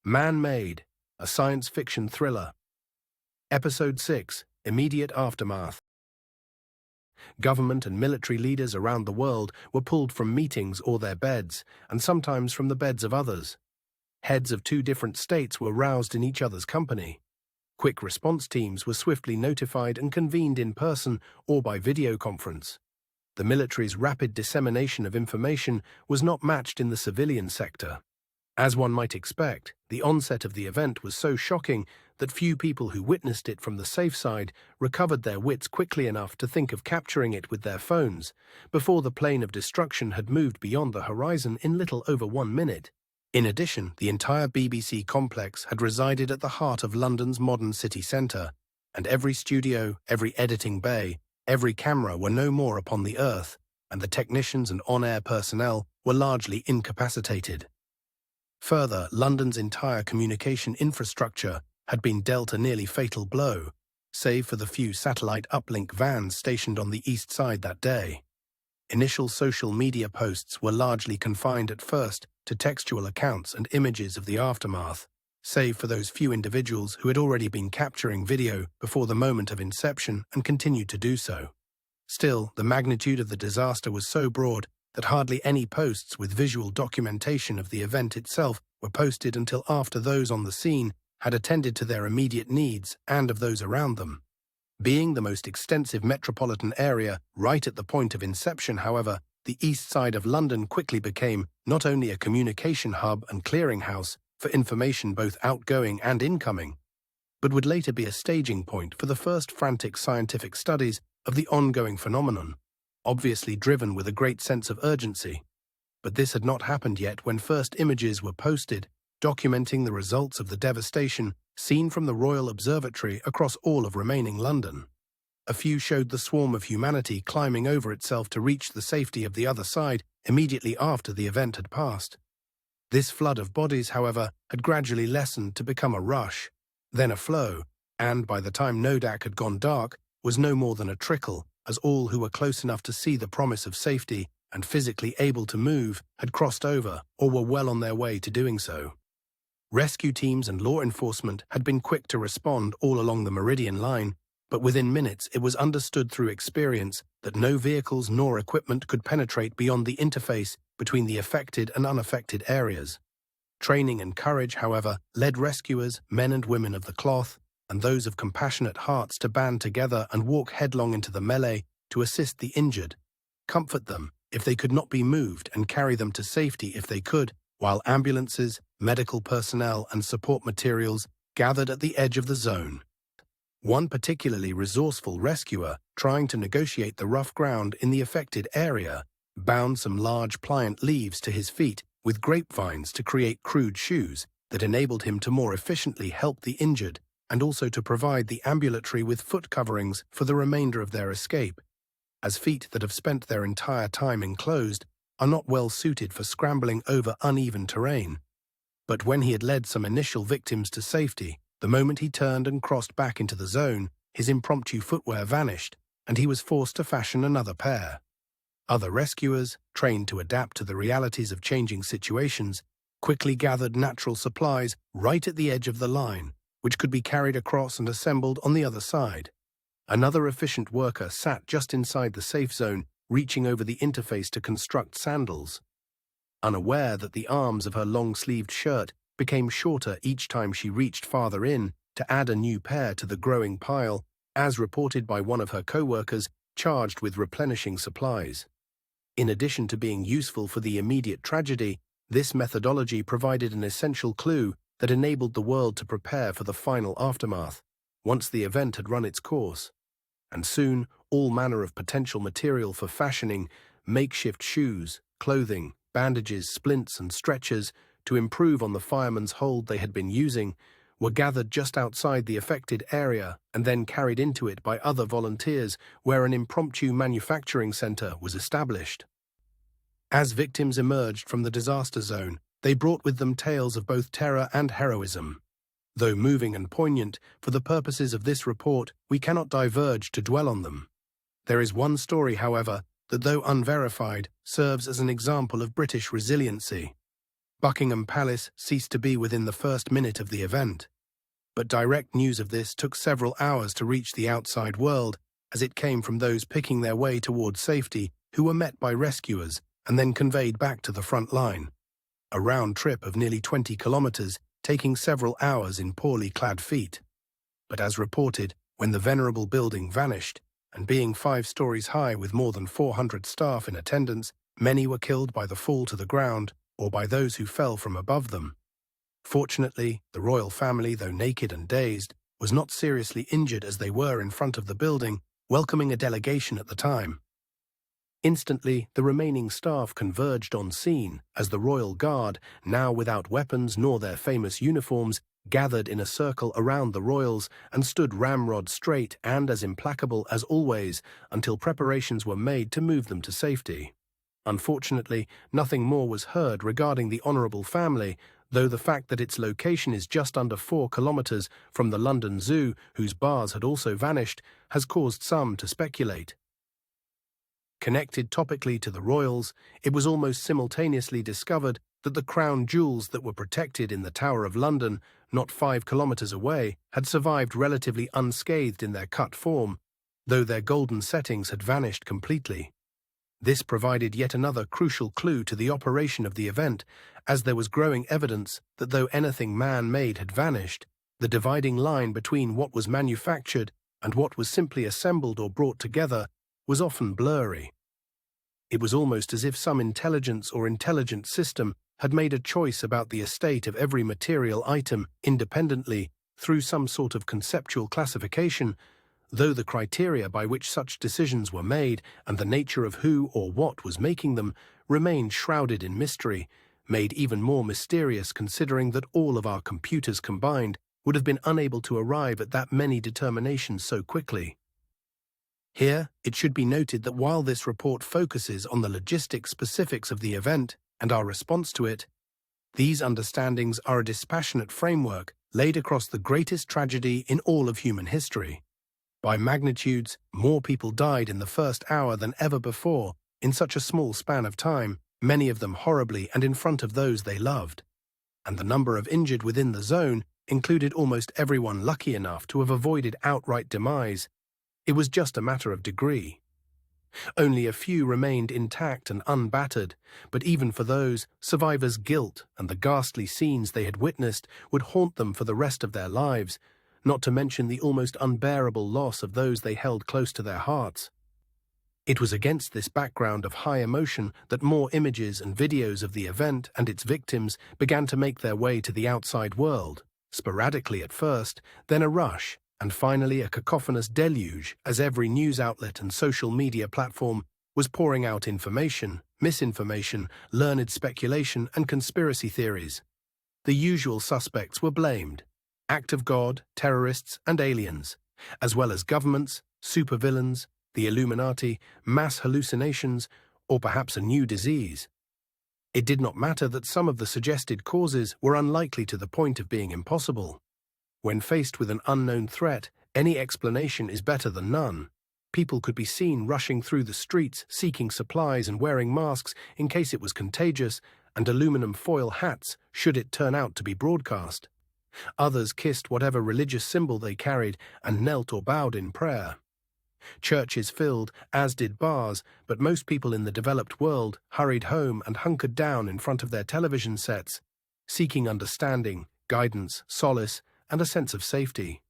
Man-Made, a science fiction thriller. Episode 6, Immediate Aftermath. Government and military leaders around the world were pulled from meetings or their beds, and sometimes from the beds of others. Heads of two different states were roused in each other's company. Quick response teams were swiftly notified and convened in person or by video conference. The military's rapid dissemination of information was not matched in the civilian sector. As one might expect, the onset of the event was so shocking that few people who witnessed it from the safe side recovered their wits quickly enough to think of capturing it with their phones before the plane of destruction had moved beyond the horizon in little over 1 minute. In addition, the entire BBC complex had resided at the heart of London's modern city centre, and every studio, every editing bay, every camera were no more upon the earth, and the technicians and on-air personnel were largely incapacitated. Further, London's entire communication infrastructure had been dealt a nearly fatal blow, save for the few satellite uplink vans stationed on the east side that day. Initial social media posts were largely confined at first to textual accounts and images of the aftermath, save for those few individuals who had already been capturing video before the moment of inception and continued to do so. Still, the magnitude of the disaster was so broad that hardly any posts with visual documentation of the event itself were posted until after those on the scene had attended to their immediate needs and of those around them. Being the most extensive metropolitan area right at the point of inception, however, the east side of London quickly became not only a communication hub and clearinghouse for information both outgoing and incoming, but would later be a staging point for the first frantic scientific studies of the ongoing phenomenon, obviously driven with a great sense of urgency. But this had not happened yet when first images were posted, documenting the results of the devastation seen from the Royal Observatory across all of remaining London. A few showed the swarm of humanity climbing over itself to reach the safety of the other side immediately after the event had passed. This flood of bodies, however, had gradually lessened to become a rush, then a flow, and by the time Nodak had gone dark, was no more than a trickle, as all who were close enough to see the promise of safety and physically able to move had crossed over or were well on their way to doing so. Rescue teams and law enforcement had been quick to respond all along the Meridian line, but within minutes it was understood through experience that no vehicles nor equipment could penetrate beyond the interface between the affected and unaffected areas. Training and courage, however, led rescuers, men and women of the cloth, and those of compassionate hearts to band together and walk headlong into the melee to assist the injured, comfort them if they could not be moved and carry them to safety if they could, while ambulances, medical personnel and support materials gathered at the edge of the zone. One particularly resourceful rescuer, trying to negotiate the rough ground in the affected area, bound some large pliant leaves to his feet with grapevines to create crude shoes that enabled him to more efficiently help the injured and also to provide the ambulatory with foot coverings for the remainder of their escape, as feet that have spent their entire time enclosed are not well suited for scrambling over uneven terrain. But when he had led some initial victims to safety, the moment he turned and crossed back into the zone, his impromptu footwear vanished, and he was forced to fashion another pair. Other rescuers, trained to adapt to the realities of changing situations, quickly gathered natural supplies right at the edge of the line, which could be carried across and assembled on the other side. Another efficient worker sat just inside the safe zone, reaching over the interface to construct sandals. Unaware that the arms of her long-sleeved shirt became shorter each time she reached farther in to add a new pair to the growing pile, as reported by one of her co-workers charged with replenishing supplies. In addition to being useful for the immediate tragedy, this methodology provided an essential clue that enabled the world to prepare for the final aftermath, once the event had run its course. And soon, all manner of potential material for fashioning, makeshift shoes, clothing, bandages, splints and stretchers to improve on the fireman's hold they had been using, were gathered just outside the affected area and then carried into it by other volunteers where an impromptu manufacturing center was established. As victims emerged from the disaster zone, they brought with them tales of both terror and heroism. Though moving and poignant, for the purposes of this report, we cannot diverge to dwell on them. There is one story, however, that though unverified, serves as an example of British resiliency. Buckingham Palace ceased to be within the first minute of the event. But direct news of this took several hours to reach the outside world, as it came from those picking their way towards safety who were met by rescuers and then conveyed back to the front line. A round trip of nearly 20 kilometers, taking several hours in poorly clad feet. But as reported, when the venerable building vanished, and being 5 stories high with more than 400 staff in attendance, many were killed by the fall to the ground or by those who fell from above them. Fortunately, the royal family, though naked and dazed, was not seriously injured as they were in front of the building, welcoming a delegation at the time. Instantly, the remaining staff converged on scene as the royal guard, now without weapons nor their famous uniforms, gathered in a circle around the royals and stood ramrod straight and as implacable as always until preparations were made to move them to safety. Unfortunately, nothing more was heard regarding the honourable family, though the fact that its location is just under 4 kilometres from the London Zoo, whose bars had also vanished, has caused some to speculate. Connected topically to the royals, it was almost simultaneously discovered that the crown jewels that were protected in the Tower of London, not 5 kilometres away, had survived relatively unscathed in their cut form, though their golden settings had vanished completely. This provided yet another crucial clue to the operation of the event, as there was growing evidence that though anything man-made had vanished, the dividing line between what was manufactured and what was simply assembled or brought together was often blurry. It was almost as if some intelligence or intelligent system had made a choice about the estate of every material item independently through some sort of conceptual classification, though the criteria by which such decisions were made and the nature of who or what was making them remained shrouded in mystery, made even more mysterious considering that all of our computers combined would have been unable to arrive at that many determinations so quickly. Here, it should be noted that while this report focuses on the logistic specifics of the event and our response to it, these understandings are a dispassionate framework laid across the greatest tragedy in all of human history. By magnitudes, more people died in the first hour than ever before in such a small span of time, many of them horribly and in front of those they loved. And the number of injured within the zone included almost everyone lucky enough to have avoided outright demise. It was just a matter of degree. Only a few remained intact and unbattered, but even for those, survivors' guilt and the ghastly scenes they had witnessed would haunt them for the rest of their lives, not to mention the almost unbearable loss of those they held close to their hearts. It was against this background of high emotion that more images and videos of the event and its victims began to make their way to the outside world, sporadically at first, then a rush, and finally a cacophonous deluge as every news outlet and social media platform was pouring out information, misinformation, learned speculation, and conspiracy theories. The usual suspects were blamed: act of God, terrorists, and aliens, as well as governments, supervillains, the Illuminati, mass hallucinations, or perhaps a new disease. It did not matter that some of the suggested causes were unlikely to the point of being impossible. When faced with an unknown threat, any explanation is better than none. People could be seen rushing through the streets, seeking supplies and wearing masks in case it was contagious, and aluminum foil hats should it turn out to be broadcast. Others kissed whatever religious symbol they carried and knelt or bowed in prayer. Churches filled, as did bars, but most people in the developed world hurried home and hunkered down in front of their television sets, seeking understanding, guidance, solace, and a sense of safety.